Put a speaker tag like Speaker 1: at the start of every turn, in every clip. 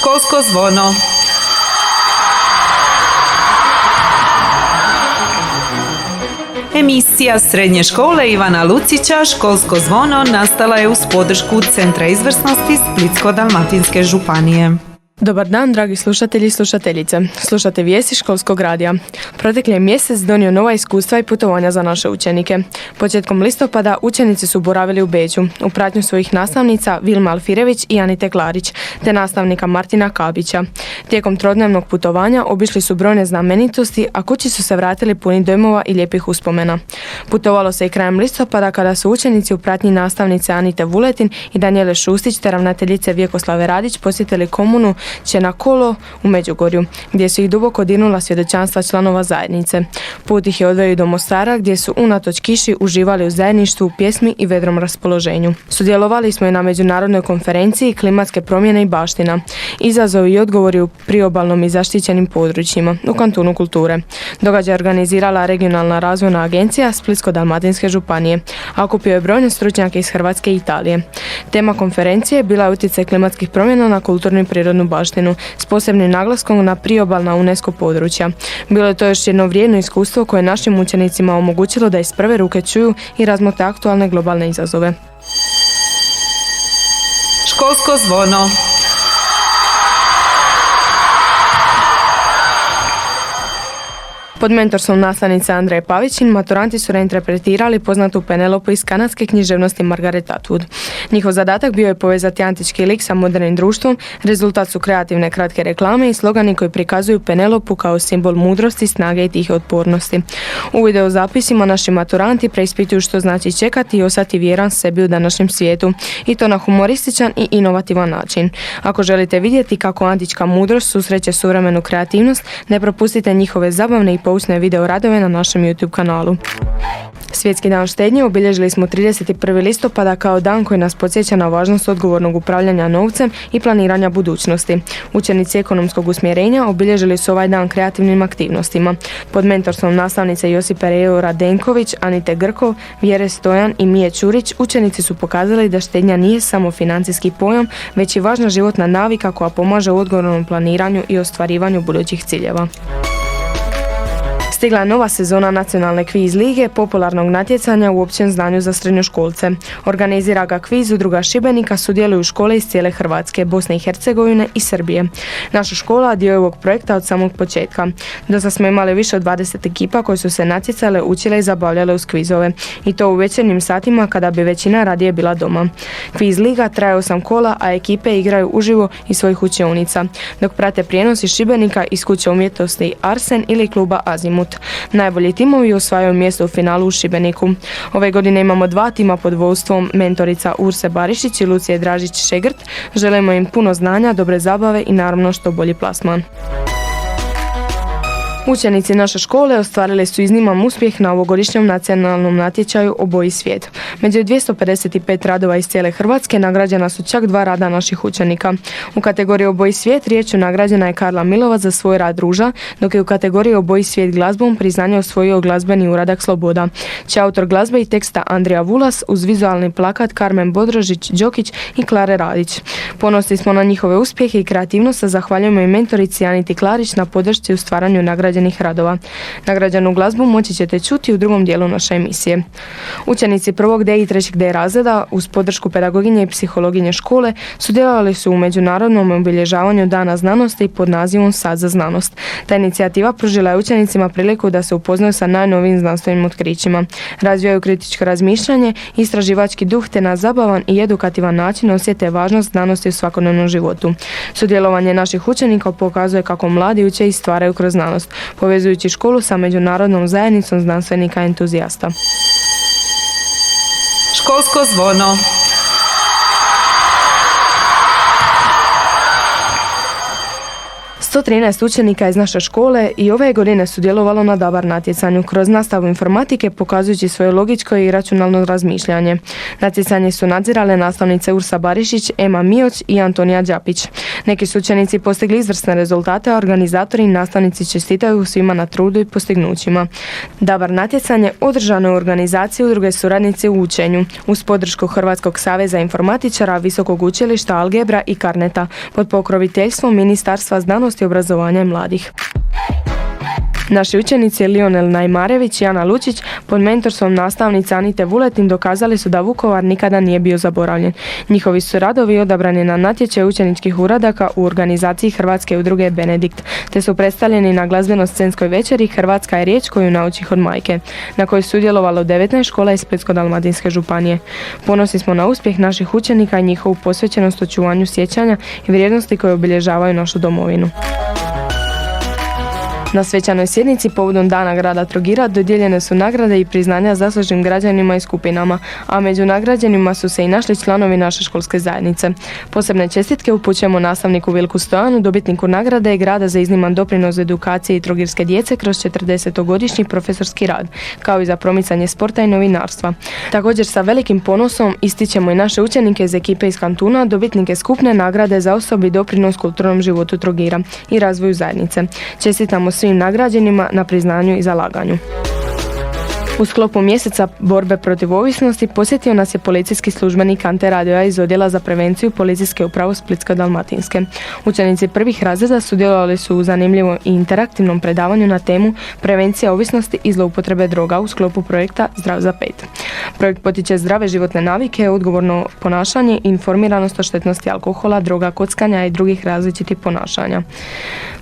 Speaker 1: Školsko zvono. Emisija Srednje škole Ivana Lucića Školsko zvono nastala je uz podršku Centra izvrsnosti Splitsko-dalmatinske županije.
Speaker 2: Dobar dan, dragi slušatelji i slušateljice. Slušate vijesti školskog radija. Protekli je mjesec donio nova iskustva i putovanja za naše učenike. Početkom listopada učenici su boravili u Beču u pratnju svojih nastavnica Vilma Alfirević i Anite Klarić, te nastavnika Martina Kabića. Tijekom trodnevnog putovanja obišli su brojne znamenitosti, a kući su se vratili puni dojmova i lijepih uspomena. Putovalo se i krajem listopada kada su učenici u pratnji nastavnice Anite Vuletin i Danijele Šustić te ravnateljice Vjekoslave Radić posjetili komunu Čena Kolo u Međugorju, gdje su ih duboko dirnula svjedočanstva članova zajednice. Put ih je odveo i do Mostara, gdje su unatoč kiši uživali u zajedništvu, pjesmi i vedrom raspoloženju. Sudjelovali smo i na međunarodnoj konferenciji Klimatske promjene i baština, izazovi i odgovori u priobalnom i zaštićenim područjima u kantunu kulture. Događaj je organizirala regionalna razvojna agencija Splitsko-dalmatinske županije, a okupio je brojne stručnjake iz Hrvatske i Italije. Tema konferencije bila je utjecaj klimatskih promjena na kulturnu i prirodnu baštinu, s posebnim naglaskom na priobalna UNESCO područja. Bilo je to još jedno vrijedno iskustvo koje našim učenicima omogućilo da iz prve ruke čuju i razmotre aktualne globalne izazove.
Speaker 1: Školsko zvono.
Speaker 2: Pod mentorstvom nastavnice Andreje Pavićin, maturanti su reinterpretirali poznatu Penelopu iz kanadske književnosti Margaret Atwood. Njihov zadatak bio je povezati antički lik sa modernim društvom, rezultat su kreativne kratke reklame i slogani koji prikazuju Penelopu kao simbol mudrosti, snage i tihe otpornosti. U video zapisima naši maturanti preispituju što znači čekati i ostati vjeran sebi u današnjem svijetu, i to na humorističan i inovativan način. Ako želite vidjeti kako antička mudrost susreće suvremenu kreativnost, ne propustite njihove zabavne i poučne video radove na našem YouTube kanalu. Svjetski dan štednje obilježili smo 31. listopada kao dan koji nas podsjeća na važnost odgovornog upravljanja novcem i planiranja budućnosti. Učenici ekonomskog usmjerenja obilježili su ovaj dan kreativnim aktivnostima. Pod mentorstvom nastavnice Josipe Rejo-Radenković, Anite Grkov, Vjere Stojan i Mije Čurić učenici su pokazali da štednja nije samo financijski pojam, već i važna životna navika koja pomaže u odgovornom planiranju i ostvarivanju budućih ciljeva. Stigla je nova sezona nacionalne kviz lige, popularnog natjecanja u općem znanju za srednjoškolce. Organizira ga kviz udruga Šibenika, sudjeluju škole iz cijele Hrvatske, Bosne i Hercegovine i Srbije. Naša škola dio je ovog projekta od samog početka. Do sada smo imali više od 20 ekipa koje su se natjecale, učile i zabavljale uz kvizove. I to u večernjim satima kada bi većina radije bila doma. Kviz liga traje 8 kola, a ekipe igraju uživo iz svojih učionica, dok prate prijenos iz Šibenika iz kuće umjetnosti Arsen ili kluba Azimut. Najbolji timovi osvajaju mjesto u finalu u Šibeniku. Ove godine imamo 2 tima pod vodstvom mentorica Urse Barišić i Lucije Dražić-Šegrt. Želimo im puno znanja, dobre zabave i naravno što bolji plasman. Učenici naše škole ostvarili su izniman uspjeh na ovogodišnjem nacionalnom natječaju Oboji svijet. Među 255 radova iz cijele Hrvatske nagrađena su čak 2 rada naših učenika. U kategoriji Oboji svijet riječju nagrađena je Karla Milovac za svoj rad Ruža, dok je u kategoriji Oboji svijet glazbom priznanje osvojio glazbeni uradak Sloboda, čiji autor glazbe i teksta Andrija Vulas uz vizualni plakat Karmen Bodrožić-Đokić i Klare Radić. Ponosni smo na njihove uspjehe i kreativnost, a zahvaljujemo i mentorici Aniti Klarić na podršci u stvaranju nagrađenih radova. Nagrađenu glazbu moći ćete čuti u drugom dijelu naše emisije. Učenici 1. D i 3. D razreda uz podršku pedagoginje i psihologinje škole sudjelovali su u međunarodnom obilježavanju Dana znanosti pod nazivom Sad za znanost. Ta inicijativa pružila je učenicima priliku da se upoznaju sa najnovijim znanstvenim otkrićima, razvijaju kritičko razmišljanje, istraživački duh te na zabavan i edukativan način osjete važnost znanosti u svakodnevnom životu. Sudjelovanje naših učenika pokazuje kako mladi uče i stvaraju kroz znanost, povezujući školu sa međunarodnom zajednicom znanstvenika i entuzijasta.
Speaker 1: Školsko zvono.
Speaker 2: 113 učenika iz naše škole i ove godine sudjelovalo na DABAR natjecanju kroz nastavu informatike pokazujući svoje logičko i računalno razmišljanje. Natjecanje su nadzirale nastavnice Ursa Barišić, Ema Mioć i Antonija Đapić. Neki su učenici postigli izvrsne rezultate, a organizatori i nastavnici čestitaju svima na trudu i postignućima. DABAR natjecanje održano je u organizaciji Udruge suradnici u učenju uz podršku Hrvatskog saveza informatičara, Visokog učilišta Algebra i Karneta pod pokroviteljstvom Ministarstva znanosti, obrazovanja i mladih. Naši učenici Lionel Najmarević i Ana Lučić pod mentorstvom nastavnice Anite Vuletin dokazali su da Vukovar nikada nije bio zaboravljen. Njihovi su radovi odabrani na natječaj učeničkih uradaka u organizaciji Hrvatske udruge Benedikt, te su predstavljeni na glazbeno-scenskoj večeri Hrvatska je riječ koju naučih od majke, na kojoj su sudjelovalo 19 škola iz Splitsko-dalmatinske županije. Ponosni smo na uspjeh naših učenika i njihovu posvećenost očuvanju sjećanja i vrijednosti koje obilježavaju našu domovinu. Na svečanoj sjednici povodom Dana grada Trogira dodijeljene su nagrade i priznanja zaslužnim građanima i skupinama, a među nagrađenima su se i našli članovi naše školske zajednice. Posebne čestitke upućujemo nastavniku Vilku Stojanu, dobitniku nagrade grada za izniman doprinos edukaciji trogirske djece kroz 40-godišnji profesorski rad, kao i za promicanje sporta i novinarstva. Također sa velikim ponosom ističemo i naše učenike iz ekipe iz kantuna, dobitnike skupne nagrade za osobi doprinos kulturnom životu Trogira i razvoju zajednice. Čestitamo svim nagrađenima na priznanju i zalaganju. U sklopu mjeseca borbe protiv ovisnosti posjetio nas je policijski službenik Ante Radoja iz Odjela za prevenciju Policijske uprave Splitsko-dalmatinske. Učenici prvih razreda sudjelovali su u zanimljivom i interaktivnom predavanju na temu prevencija ovisnosti i zloupotrebe droga u sklopu projekta Zdrav za 5. Projekt potiče zdrave životne navike, odgovorno ponašanje i informiranost o štetnosti alkohola, droga, kockanja i drugih različitih ponašanja.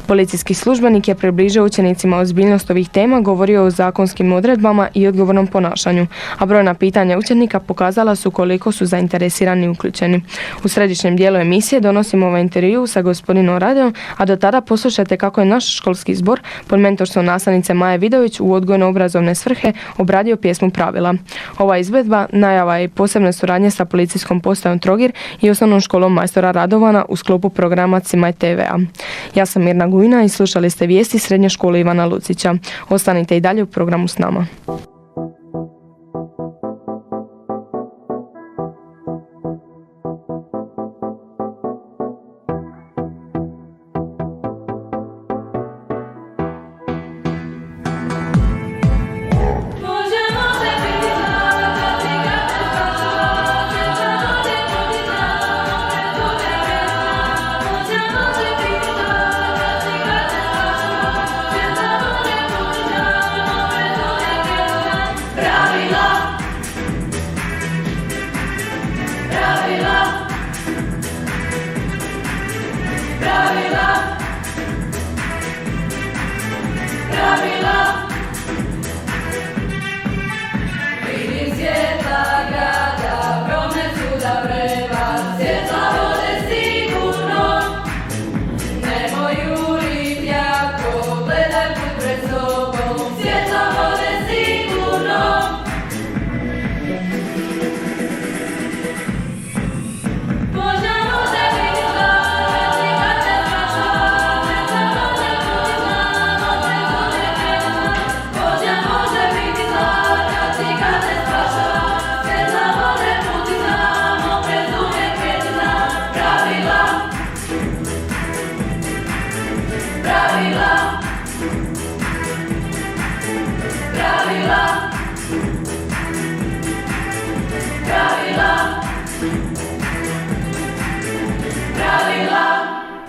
Speaker 2: Policijski službenik je približio učenicima ozbiljnost ovih tema, govorio o zakonskim odredbama i odgovornom ponašanju, a brojna pitanja učenika pokazala su koliko su zainteresirani i uključeni. U središnjem dijelu emisije donosimo ovaj intervju sa gospodinom Radojom, a do tada poslušajte kako je naš školski zbor pod mentorstvom nastavnice Maje Vidović u odgojno-obrazovne svrhe obradio pjesmu Pravila. Ova izvedba najava je posebne suradnje sa policijskom postajom Trogir i osnovnom školom majstora Radovana u sklopu programa Cimaj TV-a. Ja sam Mirna Gujina i slušali ste vijesti Srednje škole Ivana Lucića. Ostanite i dalje u programu s nama.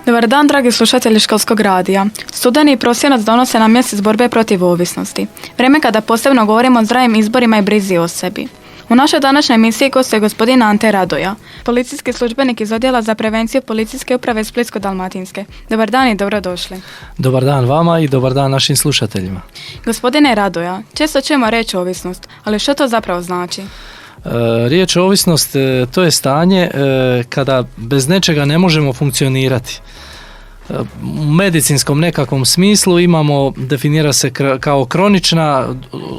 Speaker 3: Dobar dan, dragi slušatelji Školskog radija. Studeni i prosinac donose nam mjesec borbe protiv ovisnosti. Vrijeme kada posebno govorimo o zdravim izborima i brizi o sebi. U našoj današnjoj emisiji gostuje gospodin Ante Radoja, policijski službenik iz Odjela za prevenciju Policijske uprave Splitsko-dalmatinske. Dobar dan i dobrodošli.
Speaker 4: Dobar dan vama i dobar dan našim slušateljima.
Speaker 3: Gospodine Radoja, često čujemo reći ovisnost, ali što to zapravo znači?
Speaker 4: Riječ ovisnost to je stanje kada bez nečega ne možemo funkcionirati. U medicinskom nekakvom smislu definira se kao kronična,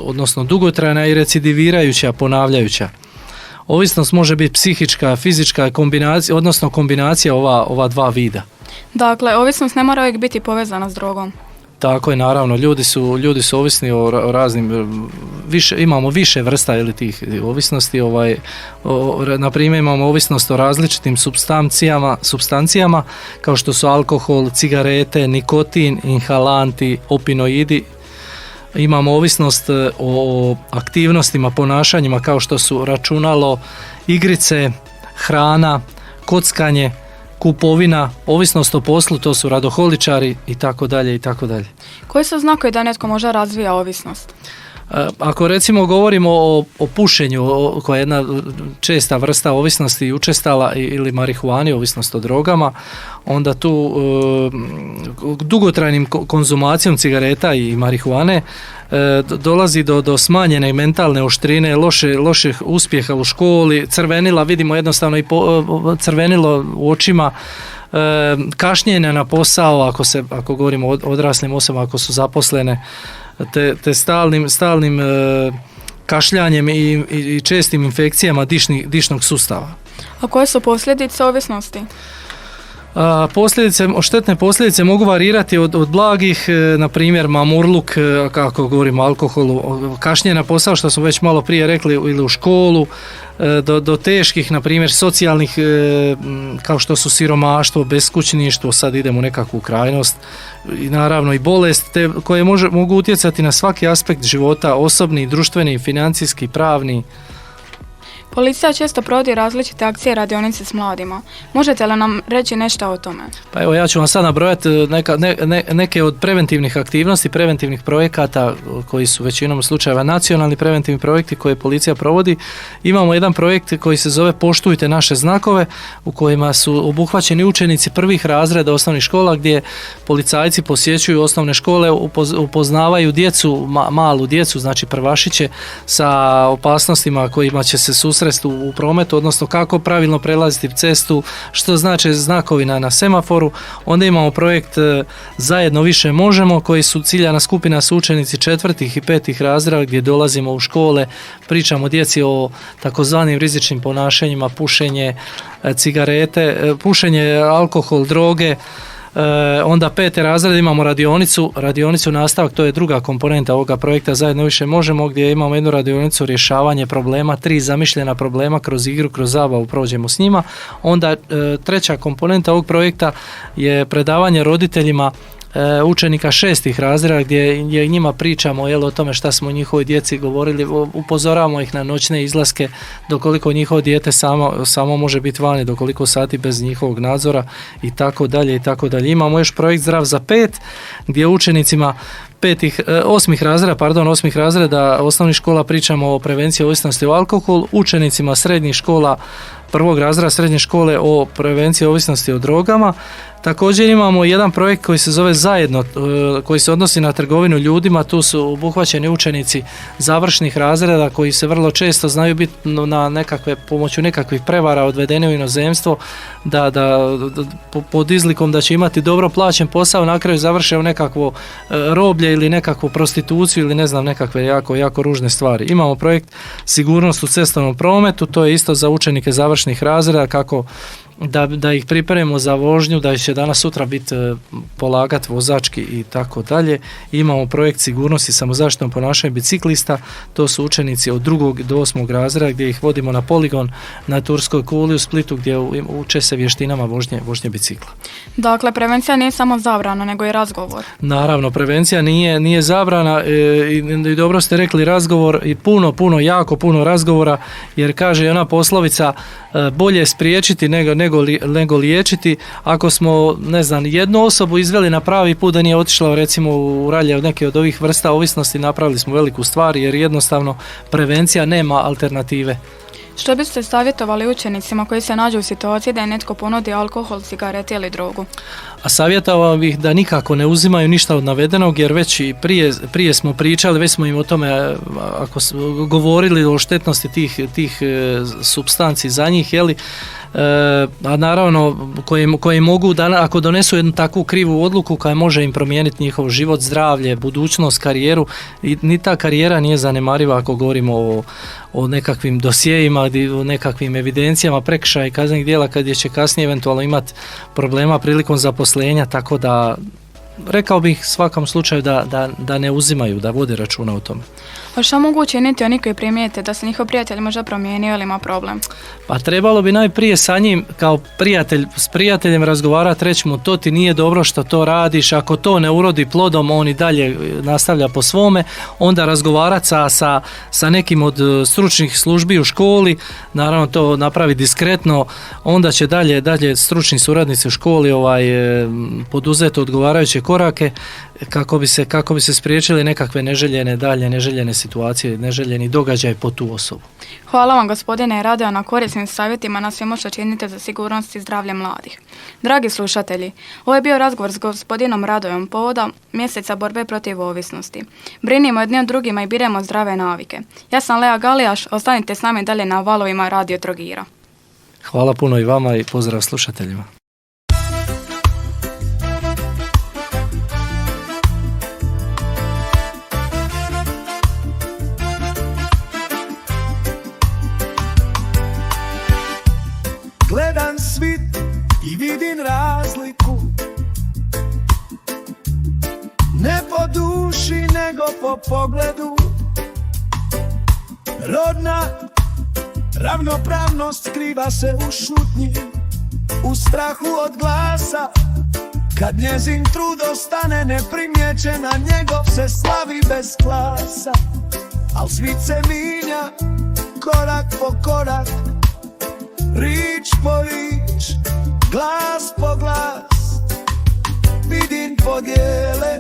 Speaker 4: odnosno dugotrajna i recidivirajuća, ponavljajuća. Ovisnost može biti psihička, fizička, odnosno kombinacija ova dva vida.
Speaker 3: Dakle, ovisnost ne mora uvijek biti povezana s drogom.
Speaker 4: Tako je, naravno, ljudi su ovisni o raznim, imamo više vrsta ili tih ovisnosti, na primjer imamo ovisnost o različitim supstancijama kao što su alkohol, cigarete, nikotin, inhalanti, opioidi. Imamo ovisnost o aktivnostima, ponašanjima kao što su računalo, igrice, hrana, kockanje, kupovina, ovisnost o poslu, to su radoholičari i tako dalje i tako dalje.
Speaker 3: Koji su znakovi da netko možda razvija ovisnost?
Speaker 4: Ako recimo govorimo o pušenju, koja je jedna česta vrsta ovisnosti, učestala, ili marihuani, ovisnost o drogama, onda tu dugotrajnim konzumacijom cigareta i marihuane dolazi do smanjene mentalne oštrine, loših uspjeha u školi, crvenila, vidimo jednostavno i crvenilo u očima, kašnjenja na posao, ako govorimo o odraslim osobama, ako su zaposlene, te stalnim kašljanjem i čestim infekcijama dišnog sustava.
Speaker 3: A koje su posljedice ovisnosti?
Speaker 4: Štetne posljedice mogu varirati od blagih, na primjer mamurluk, kako govorimo o alkoholu, kašnjenje na posao, što smo već malo prije rekli, ili u školu, do teških, na primjer socijalnih, kao što su siromaštvo, beskućništvo, sad idemo u nekakvu krajnost, i naravno i bolest, koje mogu utjecati na svaki aspekt života, osobni, društveni, financijski, pravni.
Speaker 3: Policija često provodi različite akcije i radionice s mladima. Možete li nam reći nešto o tome?
Speaker 4: Pa evo, ja ću vam sad nabrojati neke od preventivnih aktivnosti, preventivnih projekata koji su većinom slučajeva nacionalni preventivni projekti koje policija provodi. Imamo jedan projekt koji se zove Poštujte naše znakove, u kojima su obuhvaćeni učenici prvih razreda osnovnih škola, gdje policajci posjećuju osnovne škole, upoznavaju djecu, malu djecu, znači prvašiće, sa opasnostima kojima će se susresti u prometu, odnosno kako pravilno prelaziti cestu, što znači znakovi na semaforu. Onda imamo projekt Zajedno više možemo, koji su ciljana skupina su učenici 4. i 5. razreda, gdje dolazimo u škole, pričamo djeci o takozvanim rizičnim ponašanjima, pušenje cigarete, pušenje, alkohol, droge. Onda 5. razred imamo radionicu nastavak, to je druga komponenta ovoga projekta Zajedno više možemo, gdje imamo jednu radionicu rješavanje problema, 3 zamišljena problema kroz igru, kroz zabavu prođemo s njima. Onda treća komponenta ovog projekta je predavanje roditeljima učenika 6. razreda, gdje njima pričamo o tome šta smo njihovoj djeci govorili, upozoravamo ih na noćne izlaske, dokoliko njihovo dijete samo može biti vani, dokoliko sati bez njihovog nadzora i tako dalje i tako dalje. Imamo još projekt Zdrav za 5, gdje učenicima 8. razreda osnovnih škola pričamo o prevenciji ovisnosti o alkoholu, učenicima srednjih škola 1. razreda srednje škole o prevenciji ovisnosti o drogama. Također imamo jedan projekt koji se zove Zajedno, koji se odnosi na trgovinu ljudima. Tu su obuhvaćeni učenici završnih razreda koji se vrlo često znaju biti pomoću nekakvih prevara odvedeni u inozemstvo, da pod izlikom da će imati dobro plaćen posao, na kraju završe u nekakvo roblje ili nekakvu prostituciju ili ne znam, nekakve jako ružne stvari. Imamo projekt Sigurnost u cestovnom prometu, to je isto za učenike završnih razreda, kako da ih pripremimo za vožnju, da će danas sutra biti polagati vozački i tako dalje. Imamo projekt Sigurnost i samozaštitnom ponašanju biciklista, to su učenici od 2. do 8. razreda, gdje ih vodimo na poligon na Turskoj kuli u Splitu, gdje uče se vještinama vožnje bicikla.
Speaker 3: Dakle, prevencija nije samo zabrana, nego i razgovor. Naravno,
Speaker 4: prevencija nije zabrana i dobro ste rekli, razgovor i jako puno razgovora, jer kaže ona poslovica bolje spriječiti nego liječiti. Ako smo, jednu osobu izveli na pravi put da nije otišla recimo u ralje od neke od ovih vrsta ovisnosti, napravili smo veliku stvar, jer jednostavno prevencija nema alternative.
Speaker 3: Što biste savjetovali učenicima koji se nađu u situaciji da je netko ponudi alkohol, cigarete ili drogu?
Speaker 4: A savjetovao bih da nikako ne uzimaju ništa od navedenog, jer već i prije smo pričali, već smo im o tome govorili o štetnosti tih supstanci za njih, a naravno koje mogu, ako donesu jednu takvu krivu odluku koja može im promijeniti njihov život, zdravlje, budućnost, karijeru, i ni ta karijera nije zanemariva ako govorimo o nekakvim dosjejima, o nekakvim evidencijama prekršaja i kaznenih djela kad će kasnije eventualno imati problema prilikom zaposlenja, tako da rekao bih svakom slučaju da ne uzimaju, da vode računa o tome.
Speaker 3: Pa što mogu učiniti oni koji primijete da se njihov prijatelj možda promijenio ili ima problem?
Speaker 4: Pa trebalo bi najprije sa njim kao s prijateljem razgovarati, reći mu to ti nije dobro što to radiš, ako to ne urodi plodom, on i dalje nastavlja po svome, onda razgovarati sa nekim od stručnih službi u školi, naravno to napravi diskretno, onda će dalje stručni suradnici u školi poduzeti odgovarajuće korake kako bi se spriječili nekakve neželjene situacije, neželjeni događaj po tu osobu.
Speaker 3: Hvala vam gospodine Radeo na korisnim savjetima na svemu što činite za sigurnost i zdravlje mladih. Dragi slušatelji, ovo je bio razgovor s gospodinom Radojom povodom mjeseca borbe protiv ovisnosti. Brinimo jedni od drugima i biremo zdrave navike. Ja sam Lea Galijaš, ostanite s nami dalje na valovima Radio Trogira.
Speaker 4: Hvala puno i vama i pozdrav slušateljima.
Speaker 5: Gledam svit i vidim razliku, ne po duši nego po pogledu. Rodna ravnopravnost skriva se u šutnji, u strahu od glasa. Kad njezin trud ostane neprimjećen, a njegov se slavi bez klasa. Al svijet se minja korak po korak, rič po rič, glas po glas. Vidim podjele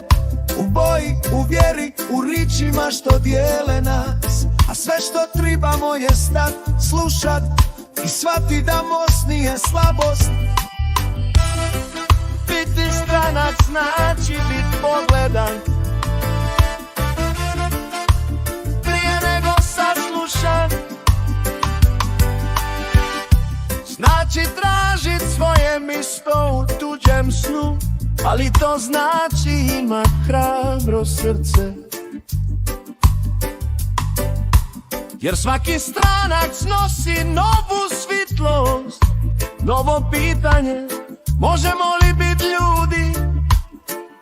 Speaker 5: u boji, u vjeri, u ričima što dijele nas. A sve što tribamo je stat, slušat i shvati da most nije slabost. Biti stranac znači bit pogledan, prije nego saslušan. Znači tražit svoje mjesto u tuđem snu, ali to znači imat hrabro srce. Jer svaki stranac nosi novu svitlost, novo pitanje, možemo li biti ljudi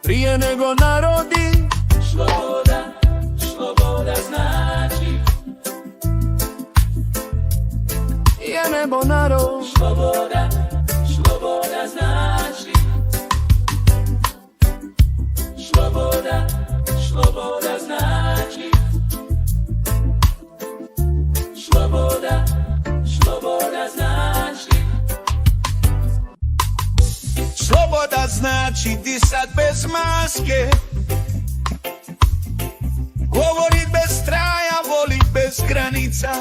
Speaker 5: prije nego narodi? Sloboda znači je nebo narod. Sloboda znači sloboda znači sloboda znači sloboda znači disat bez maske, govorit bez straja, volit bez granica.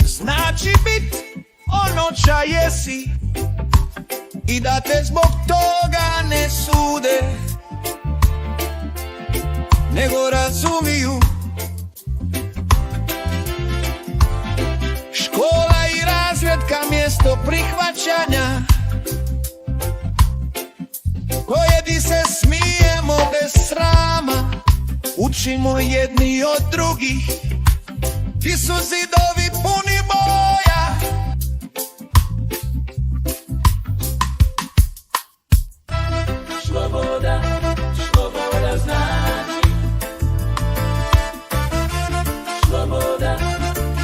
Speaker 5: Znači bit ono ča jesi i da te zbog toga ne sude, nego razumiju. Škola i razredka mjesto prihvaćanja, koje di se smijemo bez srama, učimo jedni od drugih. Ti su zidovi puni boja, sloboda znači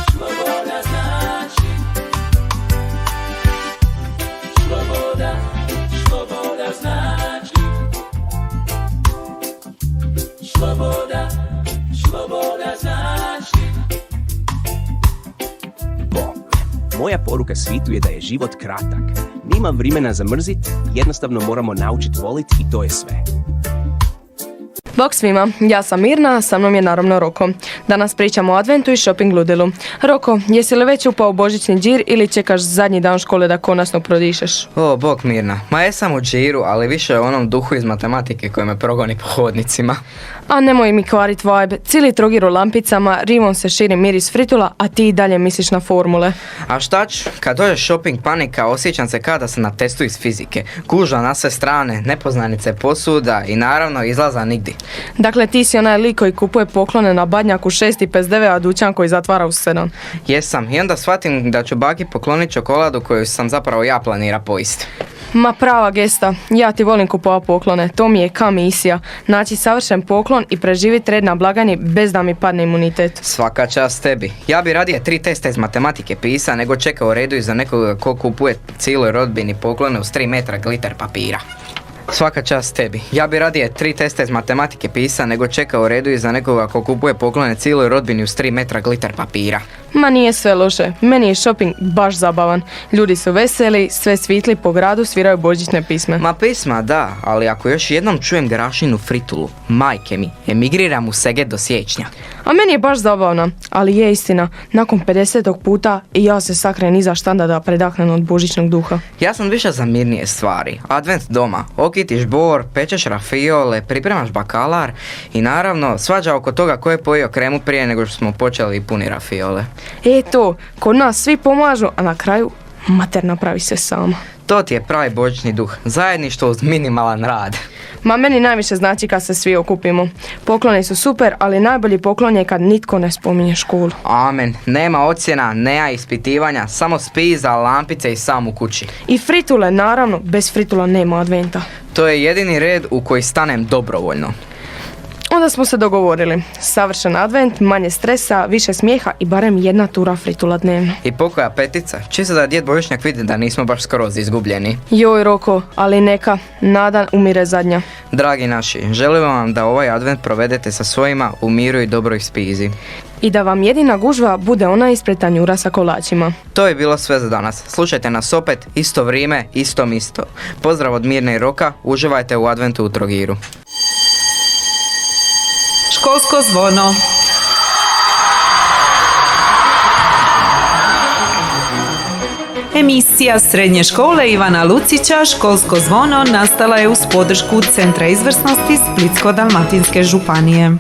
Speaker 5: sloboda znači sloboda znači sloboda znači.
Speaker 6: Moja poruka svitu je da je život kratak. Nima vremena za mrzit, jednostavno moramo naučiti volit i to je sve.
Speaker 2: Bok svima, ja sam Mirna, sa mnom je naravno Roko. Danas pričamo o adventu i shopping ludilu. Roko, jesi li već upao u božićni džir ili čekaš zadnji dan škole da konačno prodišeš?
Speaker 7: O, bok Mirna, ma jesam u džiru, ali više o onom duhu iz matematike koji me progoni po hodnicima.
Speaker 2: A nemoj mi kvarit vibe, cijeli Trogir u lampicama, rivom se širi miris fritula, a ti i dalje misliš na formule.
Speaker 7: A šta ću, kad dođe shopping panika, osjećam se kada sam na testu iz fizike. Gužva na sve strane, nepoznanice posuda i naravno izlaza nigdi.
Speaker 2: Dakle, ti si onaj lik koji kupuje poklone na Badnjaku 6,59, a dućan koji zatvara u 7.
Speaker 7: Jesam, i onda shvatim da ću baki pokloniti čokoladu koju sam zapravo ja planira pojesti.
Speaker 2: Ma prava gesta, ja ti volim kupovat poklone, to mi je ka misija. Naći savršen poklon i preživjeti red na blagajni bez da mi padne imunitet.
Speaker 7: Svaka čast tebi. Ja bi radije 3 testa iz matematike pisa nego čekao u redu iza nekoga ko kupuje cijeloj rodbini poklone uz 3 metra glitter papira. Svaka čast tebi. Ja bi radije 3 testa iz matematike pisa nego čekao u redu iza nekoga ko kupuje poklone cijeloj rodbini uz 3 metra glitter papira.
Speaker 2: Ma nije sve loše, meni je shopping baš zabavan. Ljudi su veseli, sve svitli po gradu, sviraju božićne pisme.
Speaker 7: Ma pisma da, ali ako još jednom čujem Grašinu fritulu, majke mi, emigriram u Seget do siječnja.
Speaker 2: A meni je baš zabavna, ali je istina, nakon 50. puta i ja se sakren iza štanda da predahnem od božićnog duha.
Speaker 7: Ja sam više za mirnije stvari. Advent doma, okitiš bor, pečeš rafiole, pripremaš bakalar i naravno svađa oko toga ko je pojio kremu prije nego što smo počeli puni rafiole.
Speaker 2: To, kod nas svi pomažu, a na kraju mater napravi se sama.
Speaker 7: To ti je pravi božićni duh, zajedništvo uz minimalan rad.
Speaker 2: Ma meni najviše znači kad se svi okupimo. Pokloni su super, ali najbolji poklon je kad nitko ne spominje školu.
Speaker 7: Amen, nema ocjena, nema ispitivanja, samo spiza, lampice i sam u kući.
Speaker 2: I fritule, naravno, bez fritula nema adventa.
Speaker 7: To je jedini red u koji stanem dobrovoljno.
Speaker 2: Onda smo se dogovorili. Savršen advent, manje stresa, više smijeha i barem jedna tura fritula dnevno.
Speaker 7: I pokoja petica, čisto da djed Božićnjak vidi da nismo baš skroz izgubljeni.
Speaker 2: Joj Roko, ali neka, nada umire zadnja.
Speaker 7: Dragi naši, želimo vam da ovaj advent provedete sa svojima u miru i dobroj spizi.
Speaker 2: I da vam jedina gužva bude ona ispred tanjura sa kolačima.
Speaker 7: To je bilo sve za danas. Slušajte nas opet, isto vrijeme, isto misto. Pozdrav od Mirne i Roka, uživajte u adventu u Trogiru.
Speaker 1: Školsko zvono. Emisija Srednje škole Ivana Lucića Školsko zvono nastala je uz podršku Centra izvrsnosti Splitsko-dalmatinske županije.